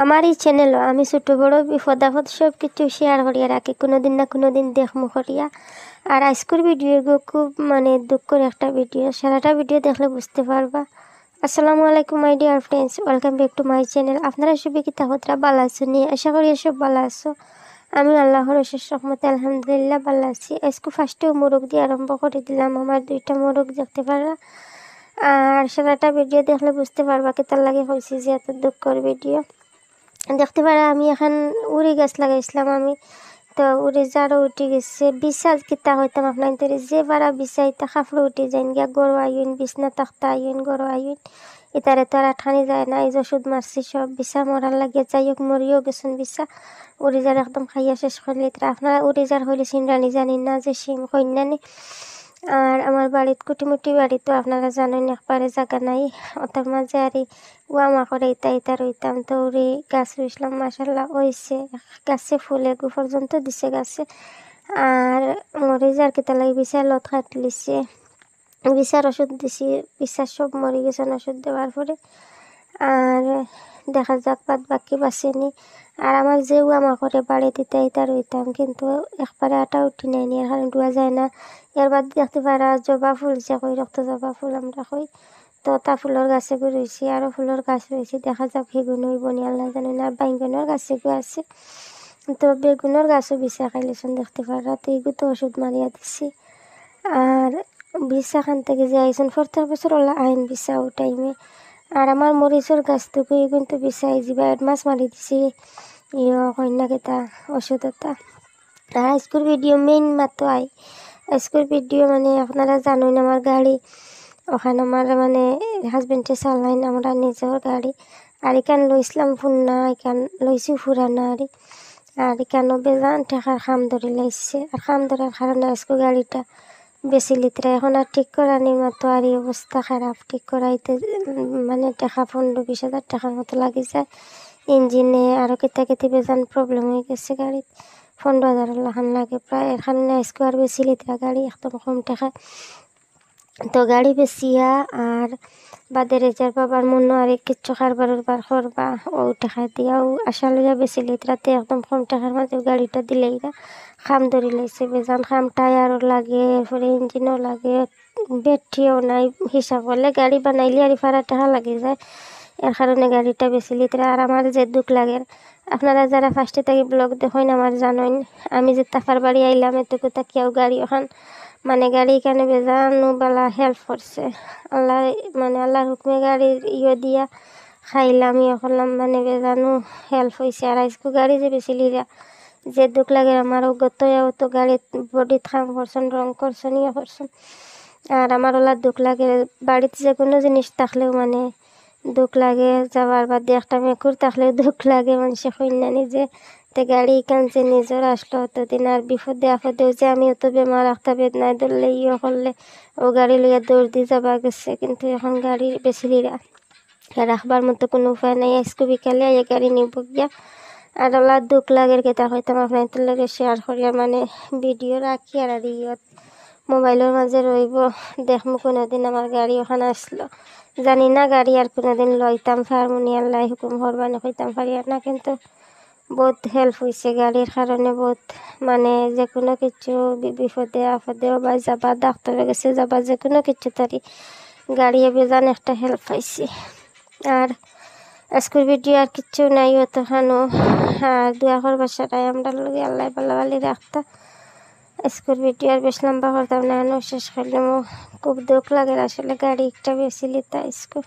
আমার এই চ্যানেলও আমি ছোটো বড় বিপদ আপদ সব কিছু শেয়ার করিয়া রাখি, কোনোদিন না কোনোদিন দেখমু করিয়া। আর আজকের ভিডিওগুলো খুব দুঃখের একটা ভিডিও, সারাটা ভিডিও দেখলে বুঝতে পারবা। আসসালামু আলাইকুম my dear friends, welcome back to my channel. আপনারা সবাই কি তাহতরা ভালো আছো নিয়ে আশা করি সব ভালো আছো। আমি আল্লাহর অশেষ রহমতে আলহামদুলিল্লাহ ভালো আছি। আজকে ফার্স্টেও মোরগ দিয়ে আরম্ভ করে দিলাম, আমার 2টা মোরগ দেখতে পারা। আর সারাটা ভিডিও দেখলে বুঝতে পারবা কি তার লাগে হয়েছে যে এত দুঃখের ভিডিও দেখতে পারে। আমি এখন উড়ি গাছ লাগাইছিলাম, আমি তো উড়ি যারও উঠে গেছে। বিশ্বাস কিতা হইতাম আপনার যে বারা বিচাইতা খাফলো উঠে যাইন গিয়া গরু আইন, বিছনা তাক্তা আইন, গরু আইন, ইতারে তো আর ঠানি যায় না। এই যে ওষুধ মারছি সব বিছা মরার লাগে, যাই হোক মরিও গেছেন বিছা। উড়ি যার একদম খাইয়া শেষ করলে আপনারা উড়ি যার হইলে সিনরানি জানিন না যে সিম কন্যানি। আর আমার বাড়িত কুটিমুটি বাড়ি তো আপনারা জানেন একবারে জায়গা নাই, ওটার মাঝে আর ওয়ামা করে ইতা রইতাম। তো ওরে গাছ রুইছিলাম, মাসাল্লাহ হয়েছে, গাছে ফুলে গু পর্যন্ত দিছে গাছে। আর মরে যার কেতা লাগে বিচার লত কাটলিছে, বিচার ওষুধ দিছি, বিচার সব মরে গেছেন ওষুধ দেওয়ার পরে। আর দেখা যাক বাদ বাকি বাঁচেনি। আর আমার যে ওয়ামা করে বাড়ি দিতে ইতা রইতাম, কিন্তু একবারে আটা উঠি নাইনি, এর কারণ ডুয়া যায় না। এর বাদ দেখতে পারা জবা ফুল যে কই রক্ত জবা ফুল আমরা কই, তো তা ফুলের গাছে গু রয়েছি, আরও ফুলের গাছ রয়েছে। দেখা যাক বেগুন হইব নি আল্লাহ জানেন। আর বাইঙ্গনের গাছে গু আছে, তো বেগুনের গাছও বিছা খাইলেছেন দেখতে পারা। তো এগু তো ওষুধ মারিয়া দিছি। আর বিছা খান থেকে যে আইসেন প্রত্যেক বছর ওলা আইন বিছা ও টাইমে। আর আমার মরিচের গাছ তো কিন্তু বিছাই যাবা অ্যাডভান্স মারি দিছি কন্যা কেতা ওষুধতা। আর আজকের ভিডিও মেইন মাত্র আজকের ভিডিও আপনারা জানেন আমার গাড়ি ওখানে আমার হাজবেন্ডে চালাইন, আমরা নিজের গাড়ি। আর এখান লইছিলাম ফুন্না, এখান লইছি ফুরানা। আর এখানেও বেজান টাকার খাম ধরে লাইছে। আর খাম ধরার কারণে আজকে গাড়িটা বেশি লিতরা এখন আর ঠিক করানির মতো। আর এই অবস্থা খারাপ, ঠিক করাইতে টাকা 15-20 হাজার টাকার মতো লাগে যায়। ইঞ্জিনে আরও কেতে বেজান প্রবলেম হয়ে গেছে গাড়িত, 15,000 লাখান লাগে প্রায়। এখানে আজকে আর বেশি লিতরা গাড়ি একদম কম টাকা। তো গাড়ি বেচিয়া আর বাদে রেজার বাবার মনে আর কিচ্ছু কারবারের বার করবা ও টাকা দিয়াও আশা লইয়া বেশি লিতরাতে একদম কম টাকার মাঝে গাড়িটা দিলেই না খাম ধরি লাইছে বেজান খাম। টায়ারও লাগে, এরপরে ইঞ্জিনও লাগে, ব্যাটারিও নাই। হিসাব করলে গাড়ি বানাইলে আর ফারা টাকা লাগে যায়, এর কারণে গাড়িটা বেশি লিতরা। আর আমার যে দুঃখ লাগে, আপনারা যারা ফার্স্টে থেকে ব্লগ দেখেন আমার জানেন, আমি যে তাফার বাড়ি আইলাম এটুকু তাকিয়াও গাড়ি ওখান গাড়ি এখানে বেজানো বেলা হেল্প করছে আল্লাহ। আল্লাহর হুকমে গাড়ির দিয়া খাইলাম করলাম, বেজানো হেল্প হয়েছে। আর আজকে গাড়ি যে বেশি লিরা যে দুঃখ লাগে আমার, গতয়াও তো গাড়ির বডিত খাম করছেন, রং করছেন, করছেন। আর আমার ওলা দুঃখ লাগে বাড়িতে যে কোনো জিনিস থাকলেও দুঃখ লাগে। যাবার বাদে একটা মেকুর থাকলেও দুঃখ লাগে, মানুষে কন্যানি যে তে গাড়ি কানছে নিজের আসলো অতদিন। আর বিপদে আপদেও যে আমি অত বেমার একটা বেদনায় ধরলে করলে ও গাড়ি লইয়া দৌড় দিয়ে যাবা গেছে, কিন্তু এখন গাড়ি বেশি লিরা রাখবার মতো কোনো উপায় নাই। আজকে বিকালে এই গাড়ি নিব গিয়া। আর ওলা দুঃখ লাগের কেতা হইতাম আপনাদের লগে শেয়ার করিয়া ভিডিও রাখি। আর মোবাইলের মাঝে রইব, দেখমু কোনোদিন আমার গাড়ি ওখানে আসলো। জানি না গাড়ি আর কোনোদিন লইতাম ফার্মুনি আল্লাহ হুকুম হরবানি হইতাম পারি না, কিন্তু বহুত হেল্প হয়েছে গাড়ির কারণে। বহুত যে কোনো কিছু বিপদে আপদেও বা যাবা ডাক্তারের কাছে যাবা যে কোনো কিছু তারি গাড়ি বেজান একটা হেল্প পাইছি। আর আজকের ভিডিও আর কিচ্ছু নাই অতখানো। আর দোয়া করবার সারাই আমরা লোক আল্লাহ ভালো রাখতা। আজকের ভিডিও আর বেশ লম্বা করতাম না, শেষ করলে খুব দুঃখ লাগে আসলে গাড়ি একটা বেশি লিতা আজকে।